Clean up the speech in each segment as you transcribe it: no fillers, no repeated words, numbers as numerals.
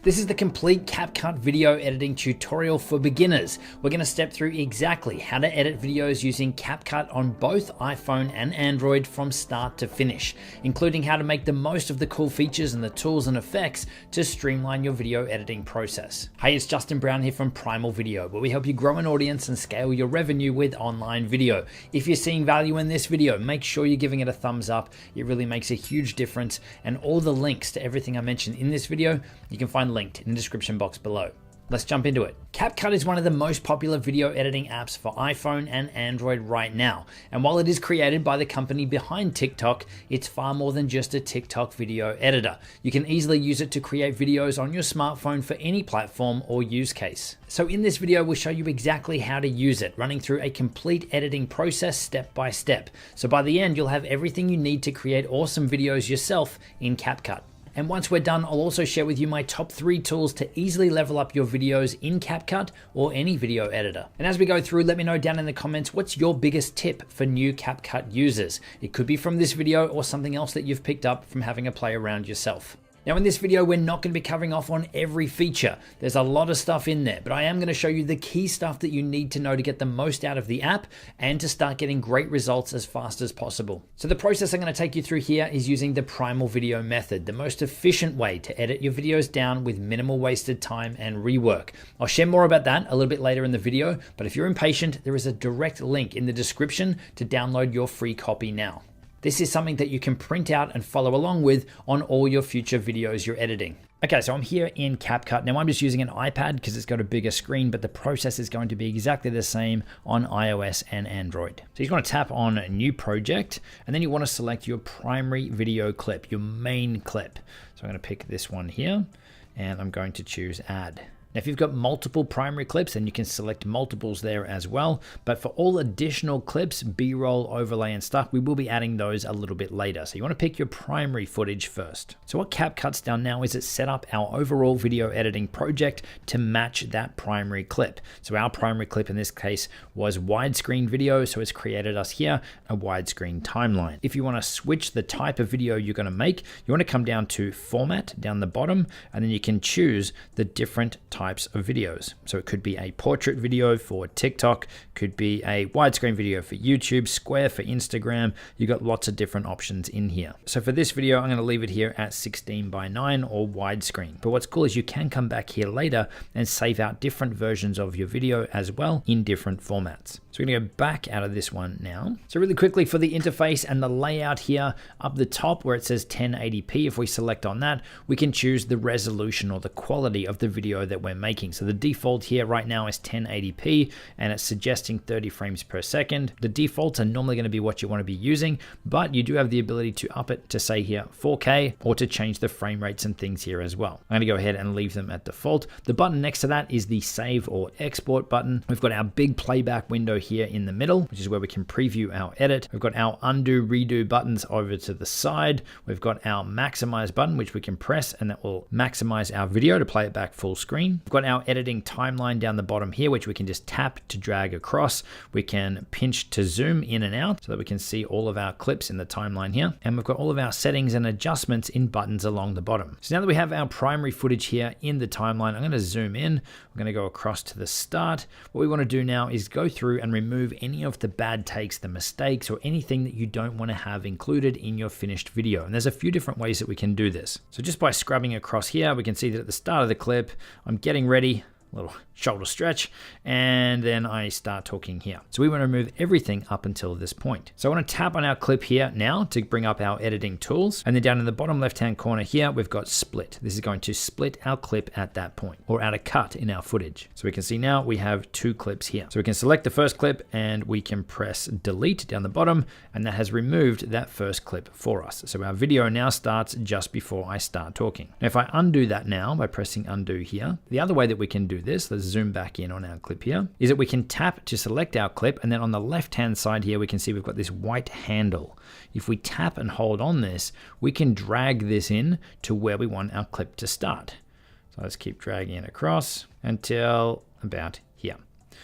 This is the complete CapCut video editing tutorial for beginners. We're going to step through exactly how to edit videos using CapCut on both iPhone and Android from start to finish, including how to make the most of the cool features and the tools and effects to streamline your video editing process. Hey, it's Justin Brown here from Primal Video, where we help you grow an audience and scale your revenue with online video. If you're seeing value in this video, make sure you're giving it a thumbs up. It really makes a huge difference, and all the links to everything I mentioned in this video, you can find linked in the description box below. Let's jump into it. CapCut is one of the most popular video editing apps for iPhone and Android right now. And while it is created by the company behind TikTok, it's far more than just a TikTok video editor. You can easily use it to create videos on your smartphone for any platform or use case. So in this video, we'll show you exactly how to use it, running through a complete editing process step by step. So by the end, you'll have everything you need to create awesome videos yourself in CapCut. And once we're done, I'll also share with you my top 3 tools to easily level up your videos in CapCut or any video editor. And as we go through, let me know down in the comments, what's your biggest tip for new CapCut users? It could be from this video or something else that you've picked up from having a play around yourself. Now in this video, we're not going to be covering off on every feature. There's a lot of stuff in there, but I am going to show you the key stuff that you need to know to get the most out of the app and to start getting great results as fast as possible. So the process I'm going to take you through here is using the Primal Video method, the most efficient way to edit your videos down with minimal wasted time and rework. I'll share more about that a little bit later in the video, but if you're impatient, there is a direct link in the description to download your free copy now. This is something that you can print out and follow along with on all your future videos you're editing. Okay, so I'm here in CapCut. Now I'm just using an iPad because it's got a bigger screen, but the process is going to be exactly the same on iOS and Android. So you want to tap on New Project, and then you want to select your primary video clip, your main clip. So I'm going to pick this one here, and I'm going to choose Add. Now, if you've got multiple primary clips, then you can select multiples there as well. But for all additional clips, B-roll, overlay, and stuff, we will be adding those a little bit later. So you want to pick your primary footage first. So what CapCut's done now is it's set up our overall video editing project to match that primary clip. So our primary clip in this case was widescreen video, so it's created us here a widescreen timeline. If you want to switch the type of video you're going to make, you want to come down to Format down the bottom, and then you can choose the different types of videos. So it could be a portrait video for TikTok, could be a widescreen video for YouTube, square for Instagram. You've got lots of different options in here. So for this video, I'm going to leave it here at 16:9 or widescreen. But what's cool is you can come back here later and save out different versions of your video as well in different formats. So we're going to go back out of this one now. So really quickly for the interface and the layout here up the top where it says 1080p, if we select on that, we can choose the resolution or the quality of the video that we're making. So the default here right now is 1080p and it's suggesting 30 frames per second. The defaults are normally going to be what you want to be using, but you do have the ability to up it to say here 4K or to change the frame rates and things here as well. I'm going to go ahead and leave them at default. The button next to that is the save or export button. We've got our big playback window here in the middle, which is where we can preview our edit. We've got our undo, redo buttons over to the side. We've got our maximize button, which we can press and that will maximize our video to play it back full screen. We've got our editing timeline down the bottom here, which we can just tap to drag across. We can pinch to zoom in and out so that we can see all of our clips in the timeline here. And we've got all of our settings and adjustments in buttons along the bottom. So now that we have our primary footage here in the timeline, I'm going to zoom in. We're going to go across to the start. What we want to do now is go through and remove any of the bad takes, the mistakes, or anything that you don't want to have included in your finished video. And there's a few different ways that we can do this. So just by scrubbing across here, we can see that at the start of the clip, I'm getting ready, a little shoulder stretch, and then I start talking here. So we want to remove everything up until this point. So I want to tap on our clip here now to bring up our editing tools. And then down in the bottom left-hand corner here, we've got split. This is going to split our clip at that point, or add a cut in our footage. So we can see now we have 2 clips here. So we can select the first clip and we can press delete down the bottom, and that has removed that first clip for us. So our video now starts just before I start talking. Now, if I undo that now by pressing undo here, the other way that we can do this, let's zoom back in on our clip here, is that we can tap to select our clip, and then on the left hand side here we can see we've got this white handle. If we tap and hold on this, we can drag this in to where we want our clip to start. So let's keep dragging it across until about here.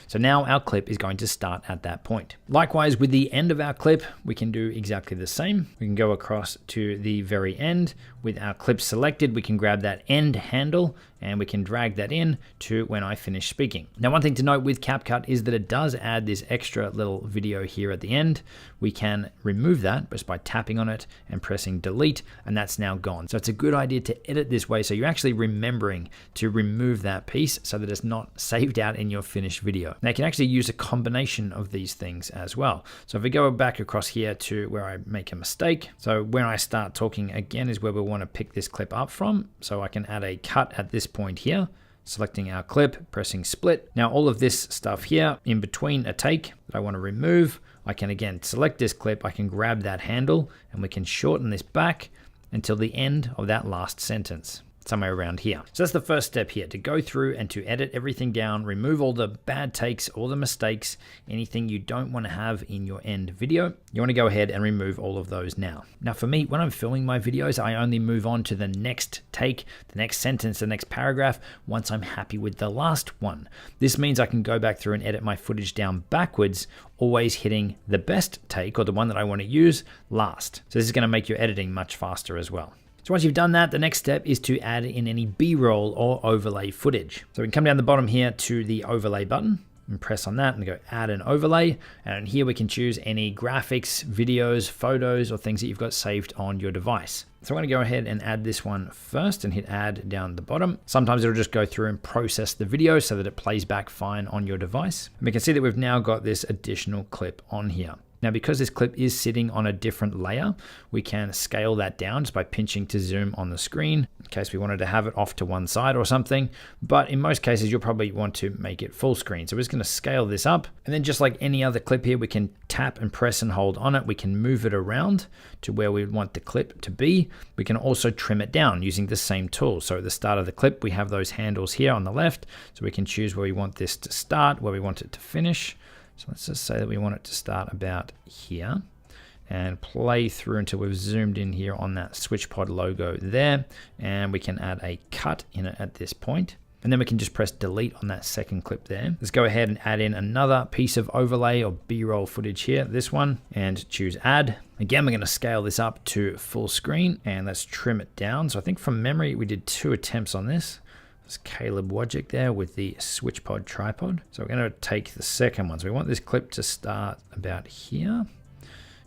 So now our clip is going to start at that point. Likewise, with the end of our clip, we can do exactly the same. We can go across to the very end with our clip selected. We can grab that end handle and we can drag that in to when I finish speaking. Now, one thing to note with CapCut is that it does add this extra little video here at the end. We can remove that just by tapping on it and pressing delete, and that's now gone. So it's a good idea to edit this way so you're actually remembering to remove that piece so that it's not saved out in your finished video. Now you can actually use a combination of these things as well. So if we go back across here to where I make a mistake, so when I start talking again is where we want to pick this clip up from. So I can add a cut at this point here, selecting our clip, pressing split. Now all of this stuff here in between a take that I want to remove, I can again select this clip, I can grab that handle and we can shorten this back until the end of that last sentence, somewhere around here. So that's the first step here, to go through and to edit everything down, remove all the bad takes, all the mistakes, anything you don't want to have in your end video. You want to go ahead and remove all of those now. Now for me, when I'm filming my videos, I only move on to the next take, the next sentence, the next paragraph, once I'm happy with the last one. This means I can go back through and edit my footage down backwards, always hitting the best take or the one that I want to use last. So this is going to make your editing much faster as well. So once you've done that, the next step is to add in any B-roll or overlay footage. So we can come down the bottom here to the overlay button and press on that and go add an overlay. And here we can choose any graphics, videos, photos, or things that you've got saved on your device. So I'm going to go ahead and add this one first and hit add down the bottom. Sometimes it'll just go through and process the video so that it plays back fine on your device. And we can see that we've now got this additional clip on here. Now, because this clip is sitting on a different layer, we can scale that down just by pinching to zoom on the screen in case we wanted to have it off to one side or something. But in most cases, you'll probably want to make it full screen. So we're just going to scale this up. And then just like any other clip here, we can tap and press and hold on it. We can move it around to where we want the clip to be. We can also trim it down using the same tool. So at the start of the clip, we have those handles here on the left. So we can choose where we want this to start, where we want it to finish. So let's just say that we want it to start about here and play through until we've zoomed in here on that SwitchPod logo there. And we can add a cut in it at this point. And then we can just press delete on that second clip there. Let's go ahead and add in another piece of overlay or B-roll footage here, this one, and choose add. Again, we're going to scale this up to full screen and let's trim it down. So I think from memory, we did 2 attempts on this. Caleb Wojcik there with the SwitchPod tripod. So we're going to take the second one. So we want this clip to start about here.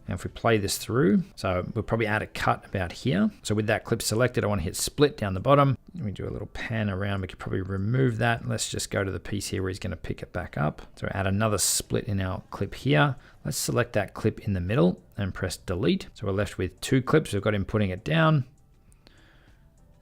And if we play this through, so we'll probably add a cut about here. So with that clip selected, I want to hit split down the bottom. We do a little pan around. We could probably remove that. Let's just go to the piece here where he's going to pick it back up. So add another split in our clip here. Let's select that clip in the middle and press delete. So we're left with 2 clips. We've got him putting it down.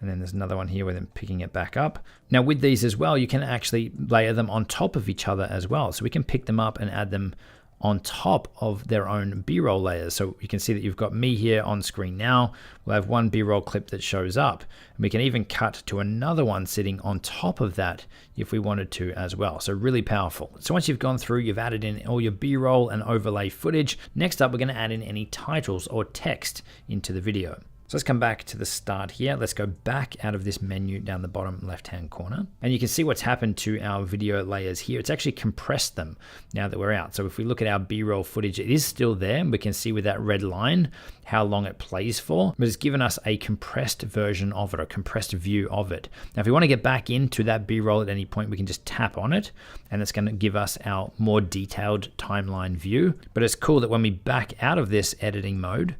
And then there's another one here with them picking it back up. Now with these as well, you can actually layer them on top of each other as well. So we can pick them up and add them on top of their own B-roll layers. So you can see that you've got me here on screen now. We'll have one B-roll clip that shows up. And we can even cut to another one sitting on top of that if we wanted to as well. So really powerful. So once you've gone through, you've added in all your B-roll and overlay footage. Next up, we're going to add in any titles or text into the video. So let's come back to the start here. Let's go back out of this menu down the bottom left-hand corner. And you can see what's happened to our video layers here. It's actually compressed them now that we're out. So if we look at our B-roll footage, it is still there. And we can see with that red line how long it plays for. But it's given us a compressed version of it, or a compressed view of it. Now, if we want to get back into that B-roll at any point, we can just tap on it. And it's going to give us our more detailed timeline view. But it's cool that when we back out of this editing mode,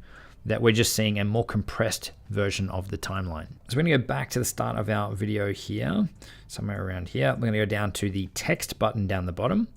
that we're just seeing a more compressed version of the timeline. So we're gonna go back to the start of our video here, somewhere around here. We're gonna go down to the text button down the bottom.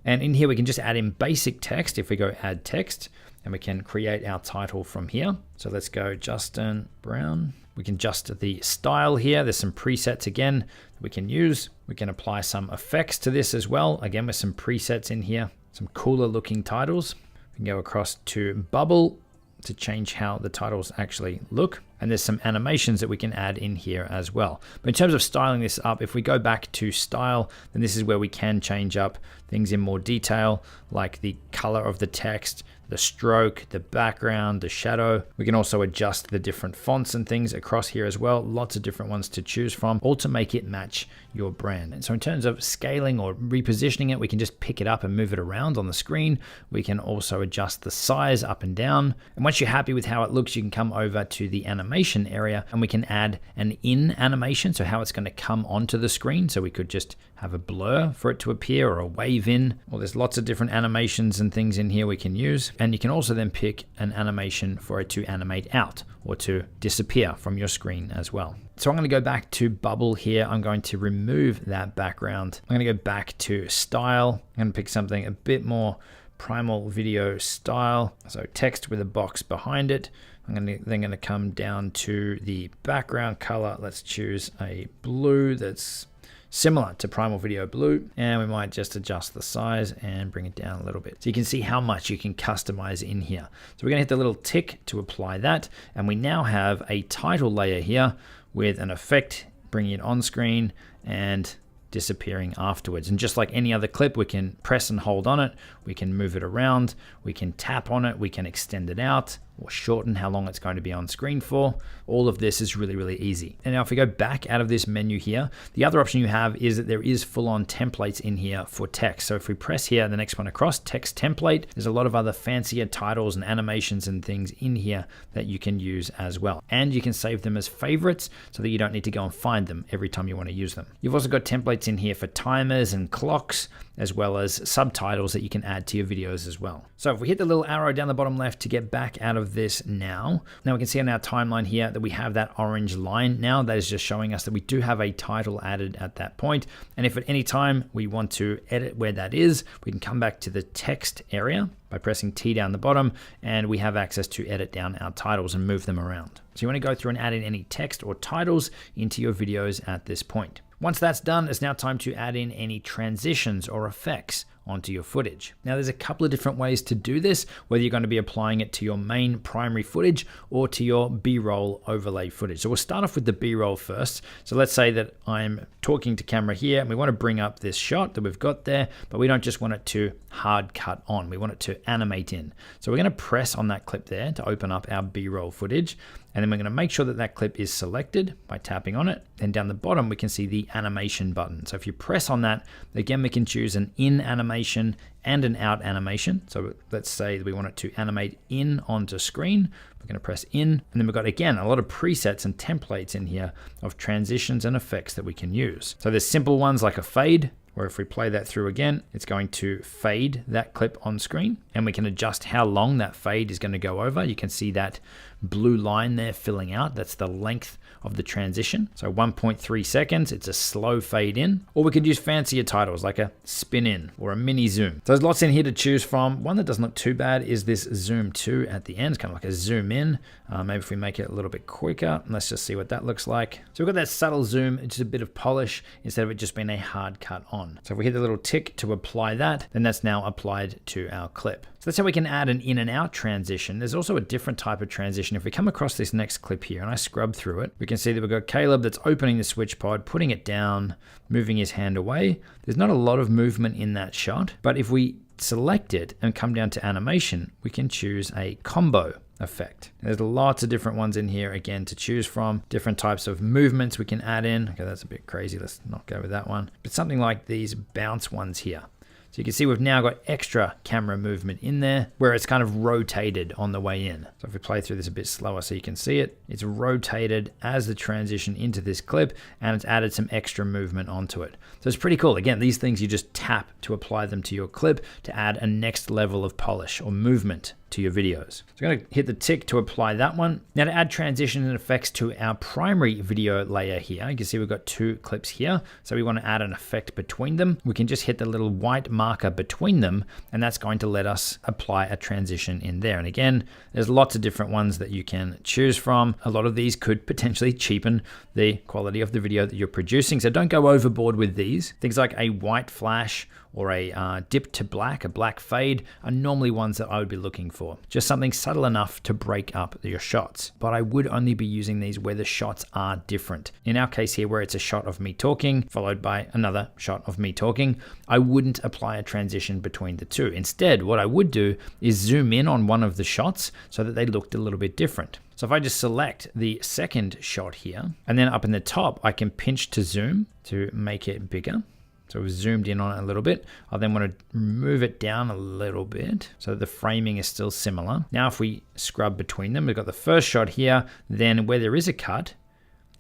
And in here, we can just add in basic text. If we go add text, and we can create our title from here. So let's go Justin Brown. We can adjust the style here. There's some presets again that we can use. We can apply some effects to this as well. Again, with some presets in here, some cooler looking titles. We can go across to bubble to change how the titles actually look. And there's some animations that we can add in here as well. But in terms of styling this up, if we go back to style, then this is where we can change up things in more detail, like the color of the text, the stroke, the background, the shadow. We can also adjust the different fonts and things across here as well. Lots of different ones to choose from, all to make it match your brand. And so in terms of scaling or repositioning it, we can just pick it up and move it around on the screen. We can also adjust the size up and down. And once you're happy with how it looks, you can come over to the animation area and we can add an in animation. So how it's going to come onto the screen. So we could just have a blur for it to appear or a wave in. Well, there's lots of different animations and things in here we can use. And you can also then pick an animation for it to animate out or to disappear from your screen as well. So I'm going to go back to bubble here. I'm going to remove that background. I'm going to go back to style. I'm going to pick something a bit more primal video style. So text with a box behind it. I'm then going to come down to the background color. Let's choose a blue that's similar to primal video blue, and we might just adjust the size and bring it down a little bit. So you can see how much you can customize in here. So we're going to hit the little tick to apply that, and we now have a title layer here with an effect, bringing it on screen and disappearing afterwards. And just like any other clip, we can press and hold on it, we can move it around, we can tap on it, we can extend it out or shorten how long it's going to be on screen for. All of this is really, really easy. And now if we go back out of this menu here, the other option you have is that there is full-on templates in here for text. So if we press here, the next one across, text template, there's a lot of other fancier titles and animations and things in here that you can use as well. And you can save them as favorites so that you don't need to go and find them every time you want to use them. You've also got templates in here for timers and clocks, as well as subtitles that you can add to your videos as well. So if we hit the little arrow down the bottom left to get back out of this now we can see on our timeline here that we have that orange line now. That is just showing us that we do have a title added at that point. And if at any time we want to edit where that is, we can come back to the text area by pressing T down the bottom, and we have access to edit down our titles and move them around. So you want to go through and add in any text or titles into your videos at this point. Once that's done, it's now time to add in any transitions or effects onto your footage. Now there's a couple of different ways to do this, whether you're going to be applying it to your main primary footage or to your B-roll overlay footage. So we'll start off with the B-roll first. So let's say that I'm talking to camera here and we want to bring up this shot that we've got there, but we don't just want it to hard cut on. We want it to animate in. So we're going to press on that clip there to open up our B-roll footage. And then we're going to make sure that that clip is selected by tapping on it. Then down the bottom, we can see the animation button. So if you press on that, again, we can choose an in animation and an out animation. So let's say that we want it to animate in onto screen. We're going to press in, and then we've got, again, a lot of presets and templates in here of transitions and effects that we can use. So there's simple ones like a fade, where if we play that through again, it's going to fade that clip on screen, and we can adjust how long that fade is going to go over. You can see that blue line there filling out. That's the length of the transition. So 1.3 seconds, it's a slow fade in. Or we could use fancier titles like a spin in or a mini zoom. So there's lots in here to choose from. One that doesn't look too bad is this zoom 2 at the end. It's kind of like a zoom in. Maybe if we make it a little bit quicker, let's just see what that looks like. So we've got that subtle zoom, it's just a bit of polish instead of it just being a hard cut on. So if we hit the little tick to apply that, then that's now applied to our clip. So that's how we can add an in and out transition. There's also a different type of transition. If we come across this next clip here and I scrub through it, we can see that we've got Caleb that's opening the switch pod, putting it down, moving his hand away. There's not a lot of movement in that shot, but if we select it and come down to animation, we can choose a combo effect. There's lots of different ones in here, again, to choose from. Different types of movements we can add in. Okay, that's a bit crazy. Let's not go with that one. But something like these bounce ones here. So you can see we've now got extra camera movement in there where it's kind of rotated on the way in. So if we play through this a bit slower so you can see it, it's rotated as the transition into this clip, and it's added some extra movement onto it. So it's pretty cool. Again, these things you just tap to apply them to your clip to add a next level of polish or movement to your videos. So I'm going to hit the tick to apply that one. Now to add transition and effects to our primary video layer here, you can see we've got two clips here. So we want to add an effect between them. We can just hit the little white marker between them, and that's going to let us apply a transition in there. And again, there's lots of different ones that you can choose from. A lot of these could potentially cheapen the quality of the video that you're producing. So don't go overboard with these. Things like a white flash or a dip to black, a black fade, are normally ones that I would be looking for. before. Just something subtle enough to break up your shots. But I would only be using these where the shots are different. In our case here, where it's a shot of me talking, followed by another shot of me talking, I wouldn't apply a transition between the two. Instead, what I would do is zoom in on one of the shots so that they looked a little bit different. So if I just select the second shot here, and then up in the top, I can pinch to zoom to make it bigger. So we've zoomed in on it a little bit. I then want to move it down a little bit so that the framing is still similar. Now if we scrub between them, we've got the first shot here, then where there is a cut,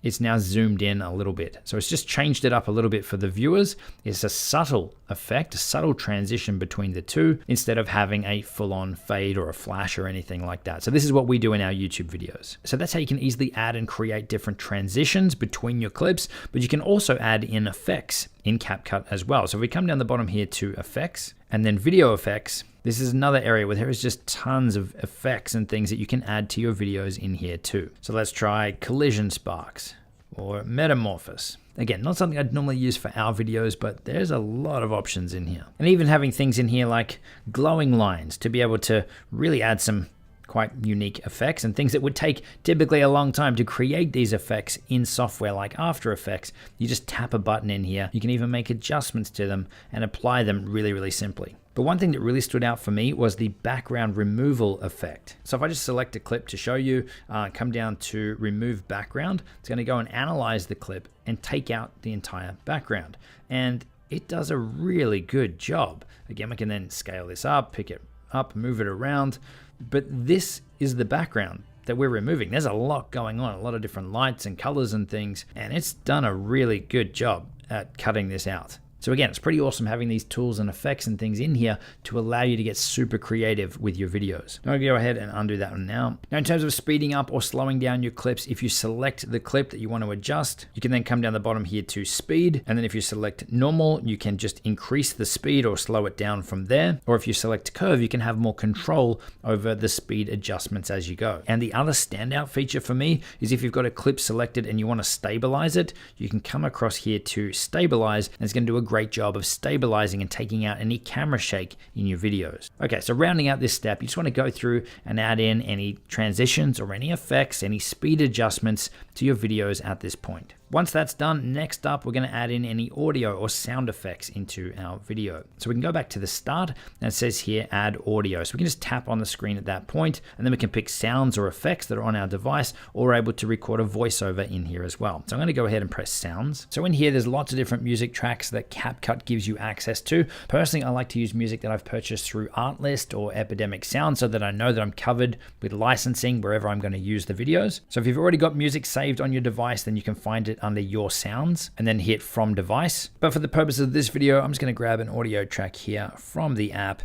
it's now zoomed in a little bit. So it's just changed it up a little bit for the viewers. It's a subtle effect, a subtle transition between the two instead of having a full-on fade or a flash or anything like that. So this is what we do in our YouTube videos. So that's how you can easily add and create different transitions between your clips, but you can also add in effects in CapCut as well. So if we come down the bottom here to effects and then video effects, this is another area where there is just tons of effects and things that you can add to your videos in here too. So let's try collision sparks or metamorphosis. Again, not something I'd normally use for our videos, but there's a lot of options in here. And even having things in here like glowing lines to be able to really add some quite unique effects and things that would take typically a long time to create these effects in software like After Effects. You just tap a button in here. You can even make adjustments to them and apply them really, really simply. But one thing that really stood out for me was the background removal effect. So if I just select a clip to show you, come down to remove background, it's going to go and analyze the clip and take out the entire background. And it does a really good job. Again, we can then scale this up, pick it up, move it around. But this is the background that we're removing. There's a lot going on, a lot of different lights and colors and things, and it's done a really good job at cutting this out. So again, it's pretty awesome having these tools and effects and things in here to allow you to get super creative with your videos. I'm gonna go ahead and undo that one now. Now in terms of speeding up or slowing down your clips, if you select the clip that you want to adjust, you can then come down the bottom here to speed. And then if you select normal, you can just increase the speed or slow it down from there. Or if you select curve, you can have more control over the speed adjustments as you go. And the other standout feature for me is if you've got a clip selected and you want to stabilize it, you can come across here to stabilize, and it's gonna do a great job of stabilizing and taking out any camera shake in your videos. Okay, so rounding out this step, you just want to go through and add in any transitions or any effects, any speed adjustments to your videos at this point. Once that's done, next up, we're going to add in any audio or sound effects into our video. So we can go back to the start, and it says here, add audio. So we can just tap on the screen at that point, and then we can pick sounds or effects that are on our device, or we're able to record a voiceover in here as well. So I'm going to go ahead and press sounds. So in here, there's lots of different music tracks that CapCut gives you access to. Personally, I like to use music that I've purchased through Artlist or Epidemic Sound so that I know that I'm covered with licensing wherever I'm going to use the videos. So if you've already got music saved on your device, then you can find it under your sounds and then hit from device. But for the purpose of this video, I'm just going to grab an audio track here from the app.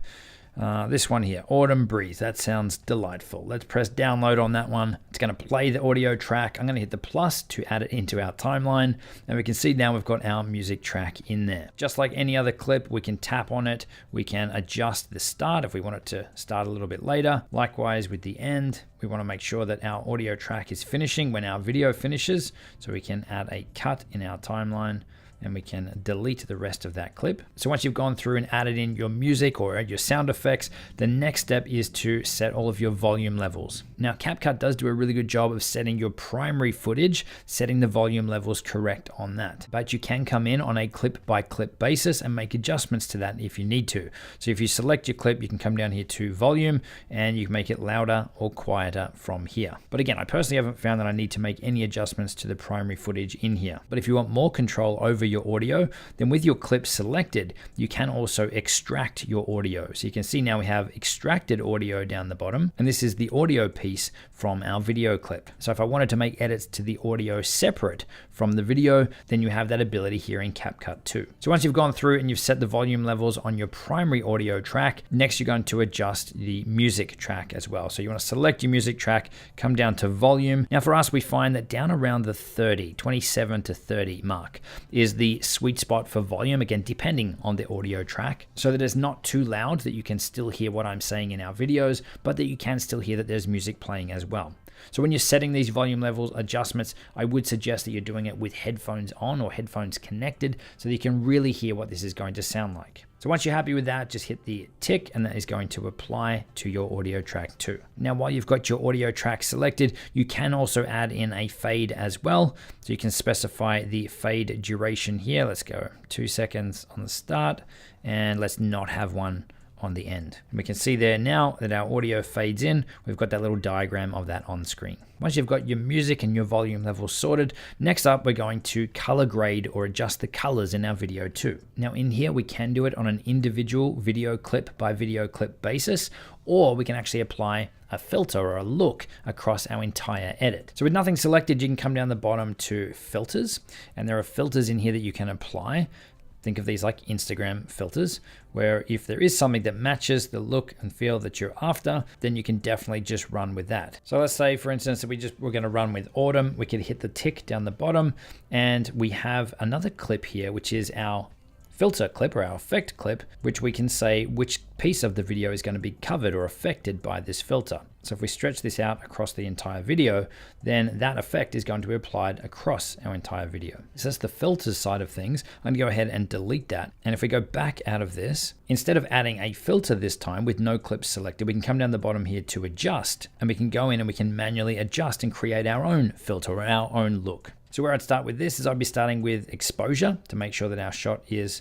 This one here, Autumn Breeze. That sounds delightful. Let's press download on that one. It's going to play the audio track. I'm going to hit the plus to add it into our timeline. And we can see now we've got our music track in there. Just like any other clip, we can tap on it. We can adjust the start if we want it to start a little bit later. Likewise with the end, we want to make sure that our audio track is finishing when our video finishes. So we can add a cut in our timeline, and we can delete the rest of that clip. So once you've gone through and added in your music or your sound effects, the next step is to set all of your volume levels. Now CapCut does do a really good job of setting your primary footage, setting the volume levels correct on that. But you can come in on a clip by clip basis and make adjustments to that if you need to. So if you select your clip, you can come down here to volume and you can make it louder or quieter from here. But again, I personally haven't found that I need to make any adjustments to the primary footage in here. But if you want more control over your audio, then with your clip selected, you can also extract your audio. So you can see now we have extracted audio down the bottom, and this is the audio piece from our video clip. So if I wanted to make edits to the audio separate from the video, then you have that ability here in CapCut too. So once you've gone through and you've set the volume levels on your primary audio track, next you're going to adjust the music track as well. So you want to select your music track, come down to volume. Now for us, we find that down around the 27 to 30 mark is the sweet spot for volume, again, depending on the audio track, so that it's not too loud that you can still hear what I'm saying in our videos, but that you can still hear that there's music playing as well. So when you're setting these volume levels adjustments, I would suggest that you're doing it with headphones on or headphones connected so that you can really hear what this is going to sound like. So once you're happy with that, just hit the tick and that is going to apply to your audio track too. Now, while you've got your audio track selected, you can also add in a fade as well. So you can specify the fade duration here. Let's go 2 seconds on the start and let's not have one on the end. And we can see there now that our audio fades in. We've got that little diagram of that on screen. Once you've got your music and your volume levels sorted, next up we're going to color grade or adjust the colors in our video too. Now in here we can do it on an individual video clip by video clip basis, or we can actually apply a filter or a look across our entire edit. So with nothing selected, you can come down the bottom to filters, and there are filters in here that you can apply. Think of these like Instagram filters, where if there is something that matches the look and feel that you're after, then you can definitely just run with that. So let's say, for instance, that we're going to run with autumn. We could hit the tick down the bottom, and we have another clip here, which is our filter clip or our effect clip, which we can say which piece of the video is going to be covered or affected by this filter. So if we stretch this out across the entire video, then that effect is going to be applied across our entire video. So that's the filters side of things. I'm going to go ahead and delete that. And if we go back out of this, instead of adding a filter this time with no clips selected, we can come down the bottom here to adjust, and we can go in and we can manually adjust and create our own filter or our own look. So where I'd start with this is I'd be starting with exposure to make sure that our shot is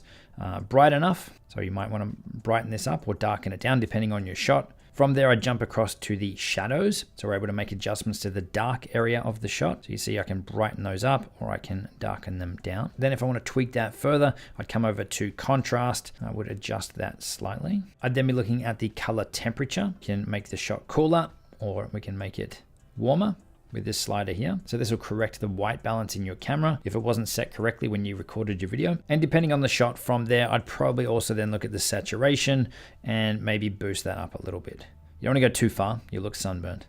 bright enough. So you might want to brighten this up or darken it down depending on your shot. From there, I jump across to the shadows. So we're able to make adjustments to the dark area of the shot. So you see I can brighten those up or I can darken them down. Then if I want to tweak that further, I'd come over to contrast. I would adjust that slightly. I'd then be looking at the color temperature. You can make the shot cooler or we can make it warmer with this slider here. So this will correct the white balance in your camera if it wasn't set correctly when you recorded your video. And depending on the shot from there, I'd probably also then look at the saturation and maybe boost that up a little bit. You don't want to go too far, you look sunburned.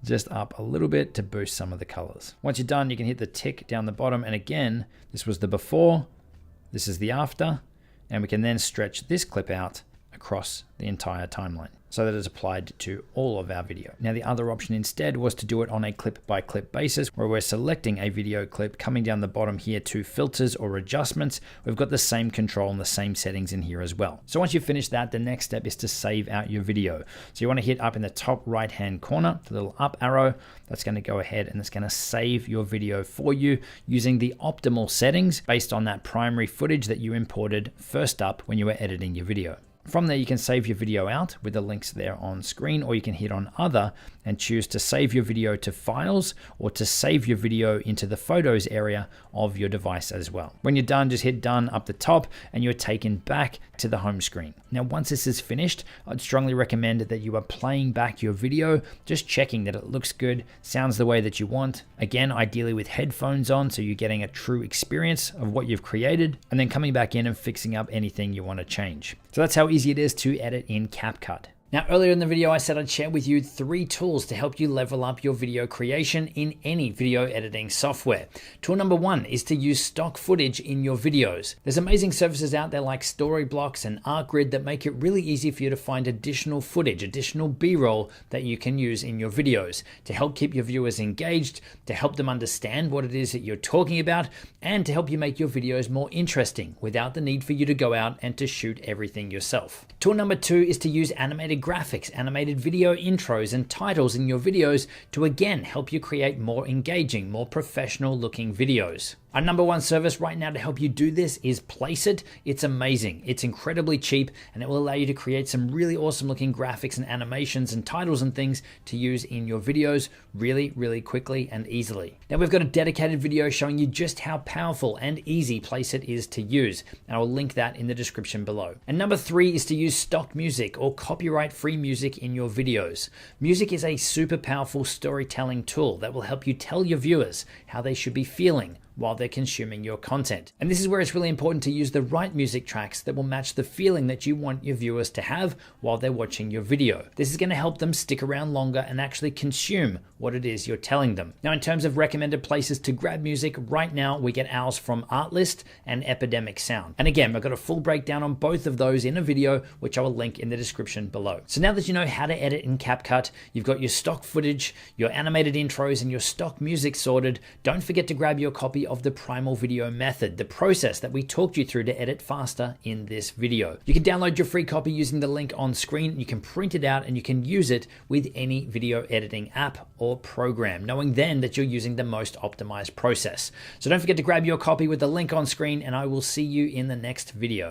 Just up a little bit to boost some of the colors. Once you're done, you can hit the tick down the bottom. And again, this was the before, this is the after, and we can then stretch this clip out across the entire timeline so that it's applied to all of our video. Now the other option instead was to do it on a clip by clip basis, where we're selecting a video clip, coming down the bottom here to filters or adjustments. We've got the same control and the same settings in here as well. So once you've finished that, the next step is to save out your video. So you want to hit up in the top right hand corner, the little up arrow. That's going to go ahead and it's going to save your video for you using the optimal settings based on that primary footage that you imported first up when you were editing your video. From there, you can save your video out with the links there on screen, or you can hit on other and choose to save your video to files or to save your video into the photos area of your device as well. When you're done, just hit done up the top and you're taken back to the home screen. Now, once this is finished, I'd strongly recommend that you are playing back your video, just checking that it looks good, sounds the way that you want. Again, ideally with headphones on, so you're getting a true experience of what you've created, and then coming back in and fixing up anything you want to change. So that's how easy it is to edit in CapCut. Now, earlier in the video, I said I'd share with you 3 tools to help you level up your video creation in any video editing software. Tool number 1 is to use stock footage in your videos. There's amazing services out there like Storyblocks and Artgrid that make it really easy for you to find additional footage, additional B-roll that you can use in your videos to help keep your viewers engaged, to help them understand what it is that you're talking about, and to help you make your videos more interesting without the need for you to go out and to shoot everything yourself. Tool number 2 is to use animated graphics, animated video intros and titles in your videos to again help you create more engaging, more professional looking videos. Our number 1 service right now to help you do this is Placeit. It's amazing. It's incredibly cheap and it will allow you to create some really awesome looking graphics and animations and titles and things to use in your videos really, really quickly and easily. Now we've got a dedicated video showing you just how powerful and easy Placeit is to use, and I'll link that in the description below. And number 3 is to use stock music or copyright free music in your videos. Music is a super powerful storytelling tool that will help you tell your viewers how they should be feeling, while they're consuming your content. And this is where it's really important to use the right music tracks that will match the feeling that you want your viewers to have while they're watching your video. This is going to help them stick around longer and actually consume what it is you're telling them. Now, in terms of recommended places to grab music, right now we get ours from Artlist and Epidemic Sound. And again, I've got a full breakdown on both of those in a video, which I will link in the description below. So now that you know how to edit in CapCut, you've got your stock footage, your animated intros, and your stock music sorted, don't forget to grab your copy of the Primal Video Method, the process that we talked you through to edit faster in this video. You can download your free copy using the link on screen. You can print it out and you can use it with any video editing app or program, knowing then that you're using the most optimized process. So don't forget to grab your copy with the link on screen, and I will see you in the next video.